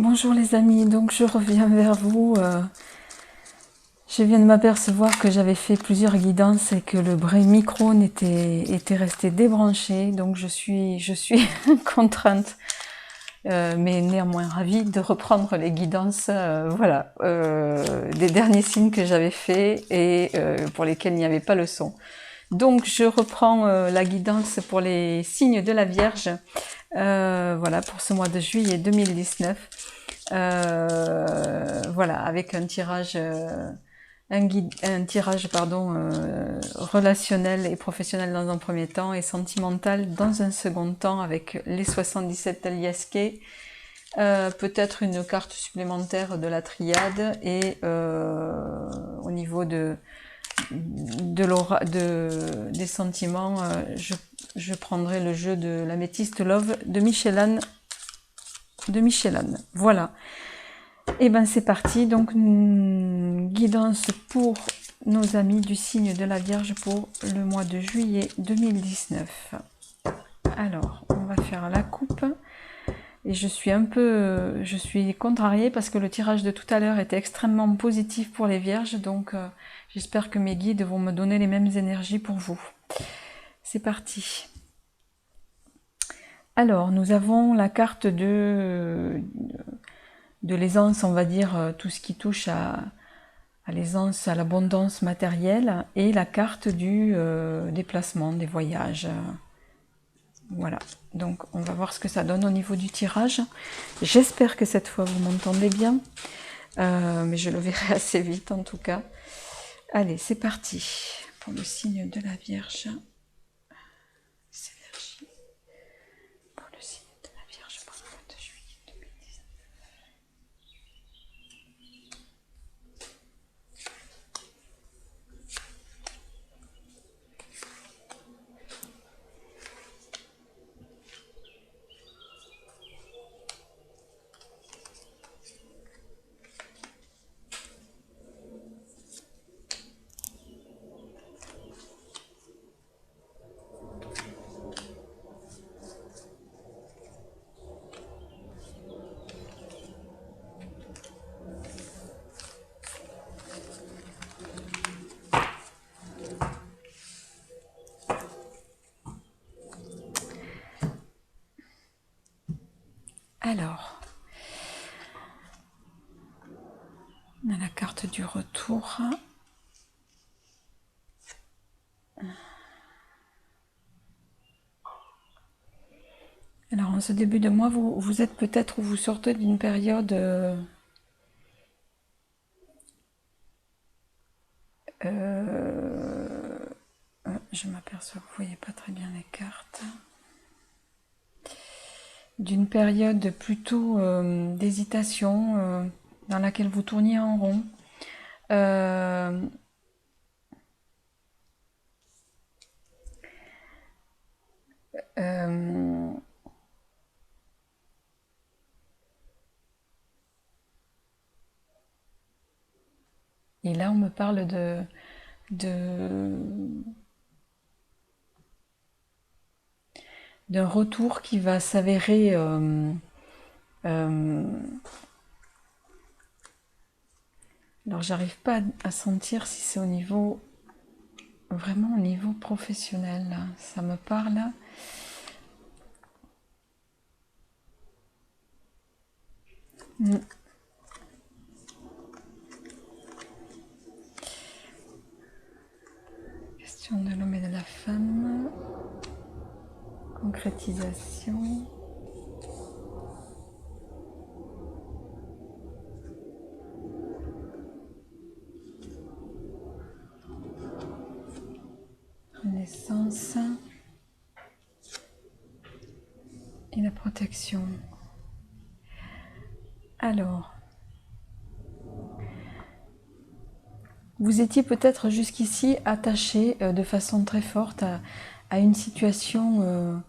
Bonjour les amis, donc je reviens vers vous. Je viens de m'apercevoir que j'avais fait plusieurs guidances et que le micro était resté débranché, donc je suis contrainte, mais néanmoins ravie de reprendre les guidances, des derniers signes que j'avais faits et pour lesquels il n'y avait pas le son. Donc je reprends la guidance pour les signes de la Vierge, voilà, pour ce mois de juillet 2019. Voilà, avec un tirage, relationnel et professionnel dans un premier temps et sentimental dans un second temps avec les 77 Taliasquet, peut-être une carte supplémentaire de la triade et au niveau des sentiments, je prendrai le jeu de l'améthyste Love de Michel-Anne. Voilà. Et ben c'est parti, donc guidance pour nos amis du signe de la Vierge pour le mois de juillet 2019. Alors, on va faire la coupe. Et je suis contrariée parce que le tirage de tout à l'heure était extrêmement positif pour les Vierges, donc j'espère que mes guides vont me donner les mêmes énergies pour vous. C'est parti. Alors, nous avons la carte de l'aisance, on va dire, tout ce qui touche à l'aisance, à l'abondance matérielle, et la carte du déplacement, des voyages. Voilà, donc on va voir ce que ça donne au niveau du tirage. J'espère que cette fois vous m'entendez bien, mais je le verrai assez vite en tout cas. Allez, c'est parti pour le signe de la Vierge. Pour le signe de la Vierge pour le mois de juillet 2019. Alors, on a la carte du retour. Alors, en ce début de mois, vous êtes peut-être ou vous sortez d'une période je m'aperçois que vous ne voyez pas très bien les cartes. D'une période plutôt d'hésitation dans laquelle vous tourniez en rond. Et là, on me parle d'un retour qui va s'avérer alors j'arrive pas à sentir si c'est au niveau vraiment au niveau professionnel là. Ça me parle question de l'homme et de la femme, concrétisation. Naissance et la protection. Alors, vous étiez peut-être jusqu'ici attaché de façon très forte à une situation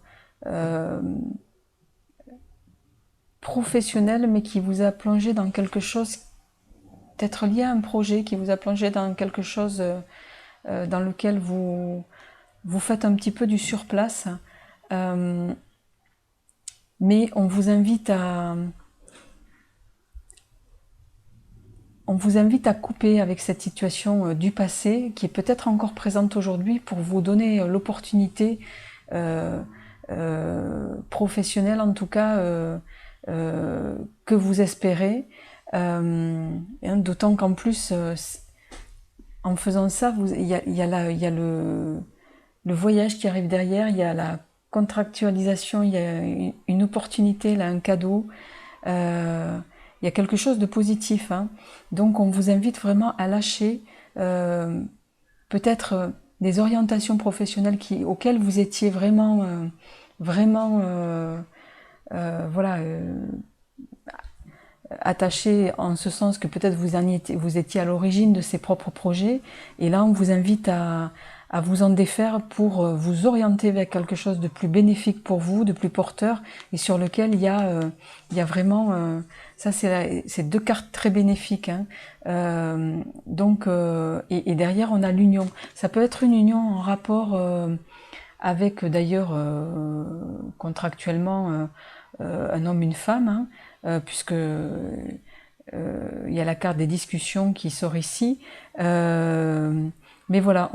professionnelle, mais qui vous a plongé dans quelque chose, peut-être lié à un projet, qui vous a plongé dans quelque chose dans lequel vous faites un petit peu du surplace. Mais on vous invite on vous invite à couper avec cette situation du passé, qui est peut-être encore présente aujourd'hui, pour vous donner l'opportunité professionnelle, en tout cas, que vous espérez. D'autant qu'en plus, en faisant ça, il y a le voyage qui arrive derrière, il y a la contractualisation, il y a une opportunité, là, un cadeau. Il y a quelque chose de positif, hein. Donc on vous invite vraiment à lâcher peut-être des orientations professionnelles auxquelles vous étiez vraiment voilà, attaché, en ce sens que peut-être vous étiez à l'origine de ces propres projets, et là on vous invite à vous en défaire pour vous orienter vers quelque chose de plus bénéfique pour vous, de plus porteur, et sur lequel il y a vraiment, ça c'est deux cartes très bénéfiques, hein. Donc, et derrière on a l'union. Ça peut être une union en rapport avec d'ailleurs contractuellement un homme, une femme, hein, puisque il y a la carte des discussions qui sort ici. Mais voilà,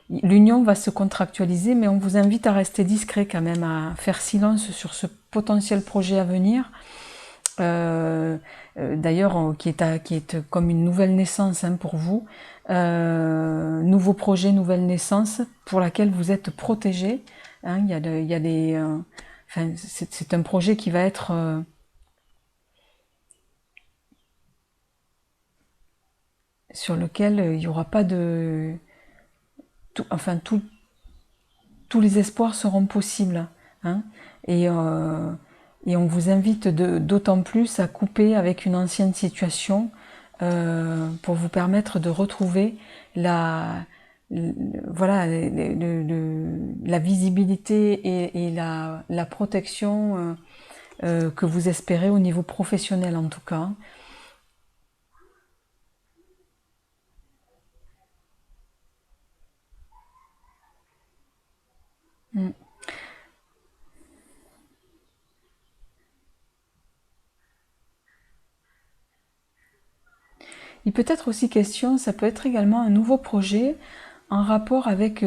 l'union va se contractualiser, mais on vous invite à rester discret quand même, à faire silence sur ce potentiel projet à venir. D'ailleurs, qui est comme une nouvelle naissance, hein, pour vous. Nouveau projet, nouvelle naissance, pour laquelle vous êtes protégé. Hein, il y a des... enfin, c'est un projet qui va être... sur lequel il n'y aura pas de... tous les espoirs seront possibles, hein, et on vous invite d'autant plus à couper avec une ancienne situation pour vous permettre de retrouver voilà, la visibilité et la protection que vous espérez au niveau professionnel, en tout cas. Il peut être aussi question, ça peut être également un nouveau projet en rapport avec...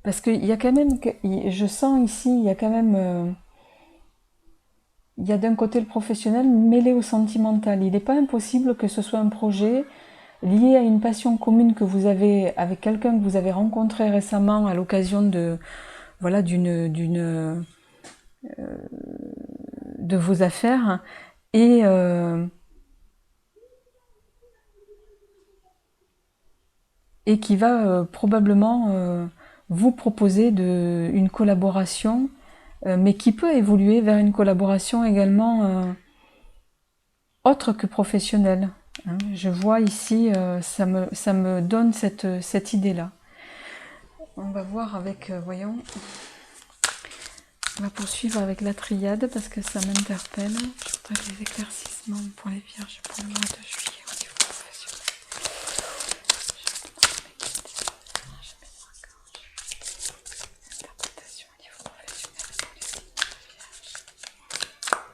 parce qu'il y a quand même, je sens ici, il y a quand même... il y a d'un côté le professionnel mêlé au sentimental. Il n'est pas impossible que ce soit un projet lié à une passion commune que vous avez avec quelqu'un que vous avez rencontré récemment à l'occasion de... voilà, de vos affaires, et qui va probablement vous proposer une collaboration, mais qui peut évoluer vers une collaboration également autre que professionnelle, hein. Je vois ici, ça me donne cette idée-là. On va voir avec, voyons, on va poursuivre avec la triade parce que ça m'interpelle. Je voudrais des éclaircissements pour les vierges pour le mois de juillet au niveau professionnel. Interprétation au niveau professionnel pour les signes vierges.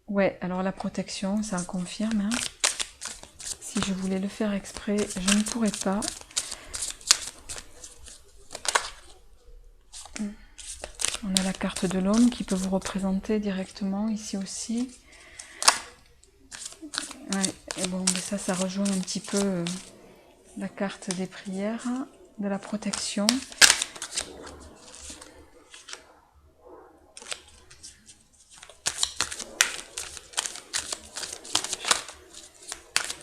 Ouais, alors la protection, ça confirme, hein. Si je voulais le faire exprès, je ne pourrais pas. On a la carte de l'homme qui peut vous représenter directement ici aussi. Ouais, et bon, mais ça rejoint un petit peu la carte des prières, de la protection.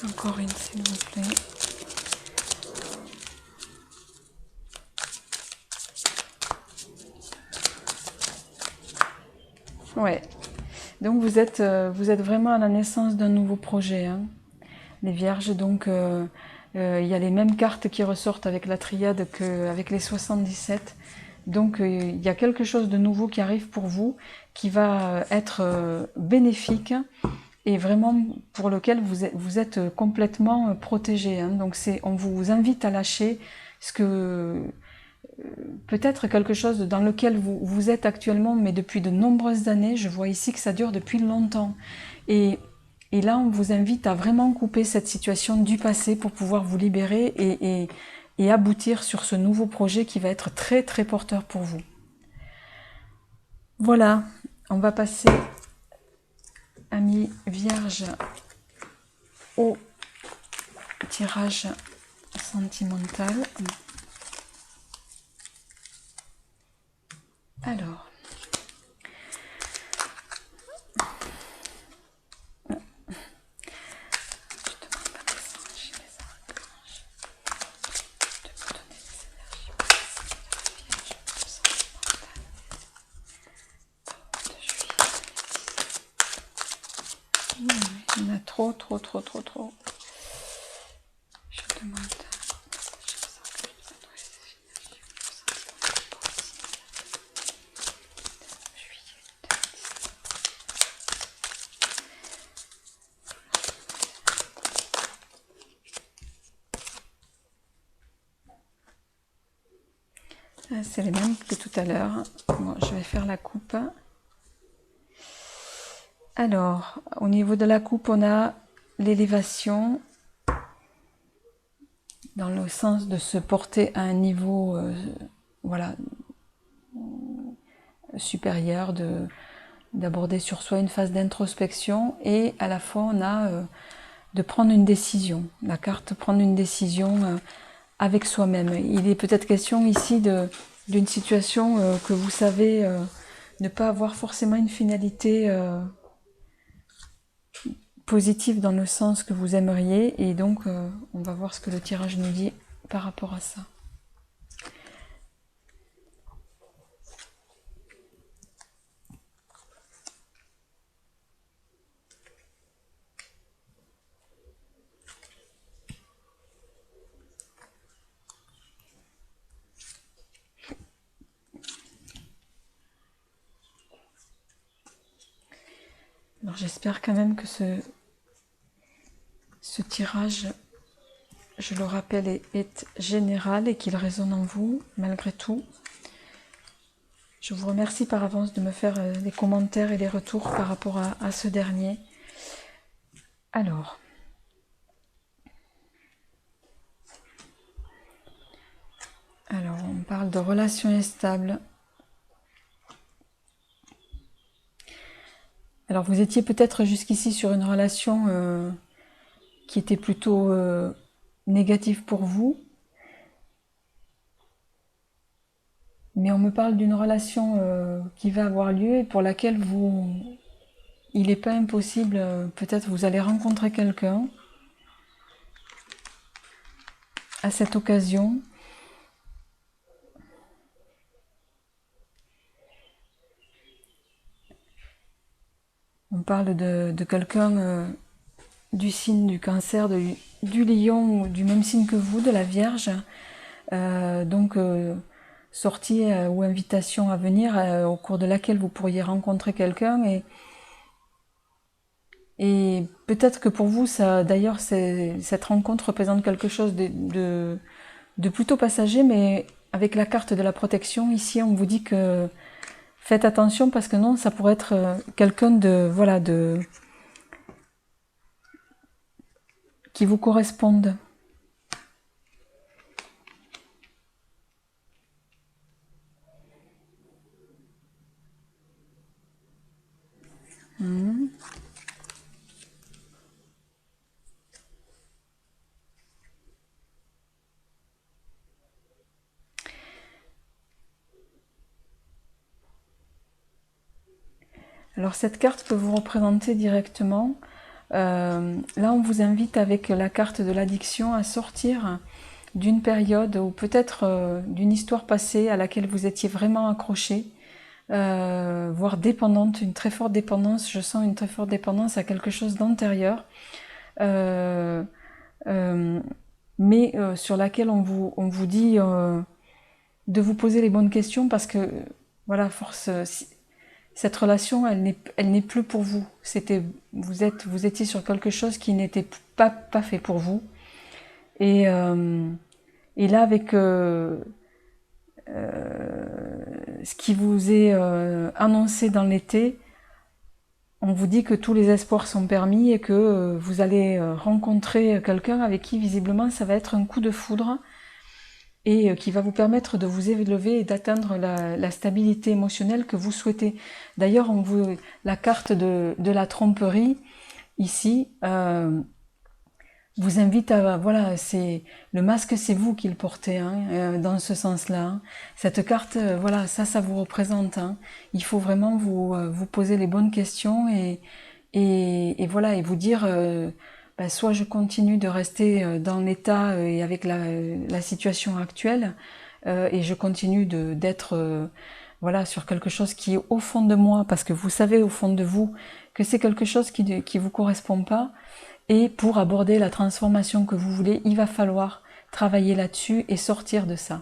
Encore une, s'il vous plaît. Ouais. Donc vous êtes vraiment à la naissance d'un nouveau projet, hein, les vierges. Donc il y a les mêmes cartes qui ressortent avec la triade qu'avec les 77. Donc il y a quelque chose de nouveau qui arrive pour vous, qui va être bénéfique et vraiment pour lequel vous êtes complètement protégé, hein. Donc on vous invite à lâcher ce que... peut-être quelque chose dans lequel vous êtes actuellement, mais depuis de nombreuses années. Je vois ici que ça dure depuis longtemps. Et Et là, on vous invite à vraiment couper cette situation du passé pour pouvoir vous libérer et aboutir sur ce nouveau projet qui va être très très porteur pour vous. Voilà, on va passer, amis vierges, au tirage sentimental. Alors, il y en a trop. Je demande. C'est les mêmes que tout à l'heure. Bon, je vais faire la coupe. Alors, au niveau de la coupe, on a l'élévation, dans le sens de se porter à un niveau voilà, supérieur, d'aborder sur soi une phase d'introspection, et à la fois on a de prendre une décision. La carte prendre une décision avec soi-même. Il est peut-être question ici d'une situation que vous savez ne pas avoir forcément une finalité positive dans le sens que vous aimeriez, et donc on va voir ce que le tirage nous dit par rapport à ça. Alors j'espère quand même que ce tirage, je le rappelle, est général et qu'il résonne en vous malgré tout. Je vous remercie par avance de me faire des commentaires et des retours par rapport à ce dernier. Alors, on parle de relations instables. Alors, vous étiez peut-être jusqu'ici sur une relation qui était plutôt négative pour vous. Mais on me parle d'une relation qui va avoir lieu et pour laquelle il n'est pas impossible, peut-être vous allez rencontrer quelqu'un à cette occasion. On parle de quelqu'un du signe du Cancer, du Lion, ou du même signe que vous, de la Vierge. Donc, sortie ou invitation à venir au cours de laquelle vous pourriez rencontrer quelqu'un. Et peut-être que pour vous, ça, d'ailleurs, cette rencontre représente quelque chose de plutôt passager, mais avec la carte de la protection, ici, on vous dit que faites attention parce que non, ça pourrait être quelqu'un qui vous corresponde. Alors cette carte peut vous représenter directement. Là, on vous invite avec la carte de l'addiction à sortir d'une période ou peut-être d'une histoire passée à laquelle vous étiez vraiment accroché, voire dépendante, une très forte dépendance. Je sens une très forte dépendance à quelque chose d'antérieur, mais sur laquelle on vous dit de vous poser les bonnes questions parce que voilà, cette relation, elle n'est plus pour vous. Vous étiez sur quelque chose qui n'était pas fait pour vous. Et là, avec ce qui vous est annoncé dans l'été, on vous dit que tous les espoirs sont permis et que vous allez rencontrer quelqu'un avec qui visiblement ça va être un coup de foudre et qui va vous permettre de vous élever et d'atteindre la stabilité émotionnelle que vous souhaitez. D'ailleurs, la carte de la tromperie, ici, vous invite à... Voilà, le masque, c'est vous qui le portez, hein, dans ce sens-là. Hein. Cette carte, voilà, ça vous représente. Hein. Il faut vraiment vous poser les bonnes questions et voilà, et vous dire... soit je continue de rester dans l'état et avec la situation actuelle et je continue d'être voilà, sur quelque chose qui est au fond de moi, parce que vous savez au fond de vous que c'est quelque chose qui vous correspond pas, et pour aborder la transformation que vous voulez, il va falloir travailler là-dessus et sortir de ça.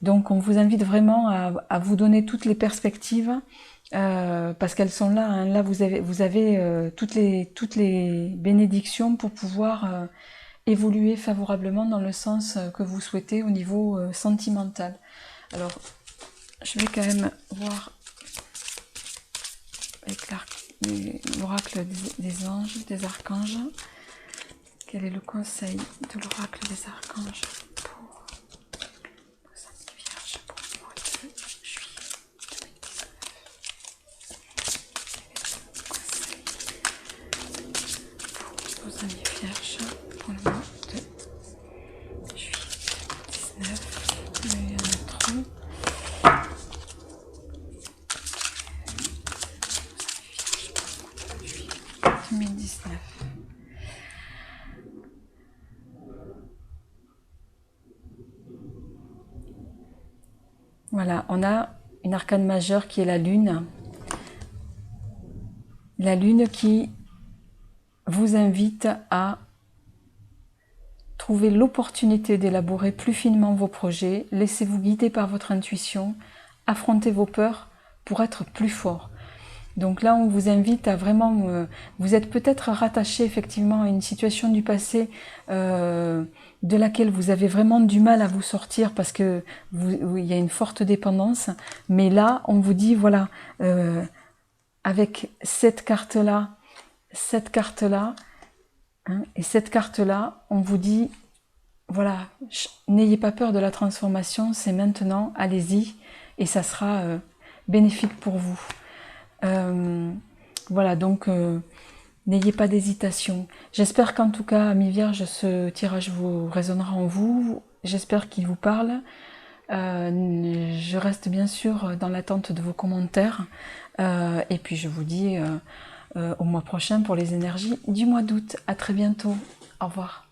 Donc on vous invite vraiment à vous donner toutes les perspectives, parce qu'elles sont là. Hein. Là, vous avez toutes les bénédictions pour pouvoir évoluer favorablement dans le sens que vous souhaitez au niveau sentimental. Alors, je vais quand même voir avec l'oracle des anges, des archanges. Quel est le conseil de l'oracle des archanges pour vos amis vierges pour le mois de juillet 2019? Vos amis vierges pour le mois de juillet 2019. Il y en a trop. Vos amis vierges pour le mois de juillet 2019. Voilà, on a une arcane majeure qui est la lune. La lune qui vous invite à trouver l'opportunité d'élaborer plus finement vos projets, laissez-vous guider par votre intuition, affrontez vos peurs pour être plus fort. Donc là, on vous invite à vraiment... vous êtes peut-être rattaché effectivement à une situation du passé de laquelle vous avez vraiment du mal à vous sortir parce que il y a une forte dépendance. Mais là, on vous dit, voilà, avec cette carte-là, hein, et cette carte-là, on vous dit, voilà, n'ayez pas peur de la transformation, c'est maintenant, allez-y, et ça sera bénéfique pour vous. Voilà, donc n'ayez pas d'hésitation. J'espère qu'en tout cas, amis vierges, ce tirage vous résonnera en vous. J'espère qu'il vous parle. Je reste bien sûr dans l'attente de vos commentaires. Et puis je vous dis au mois prochain pour les énergies du mois d'août. À très bientôt. Au revoir.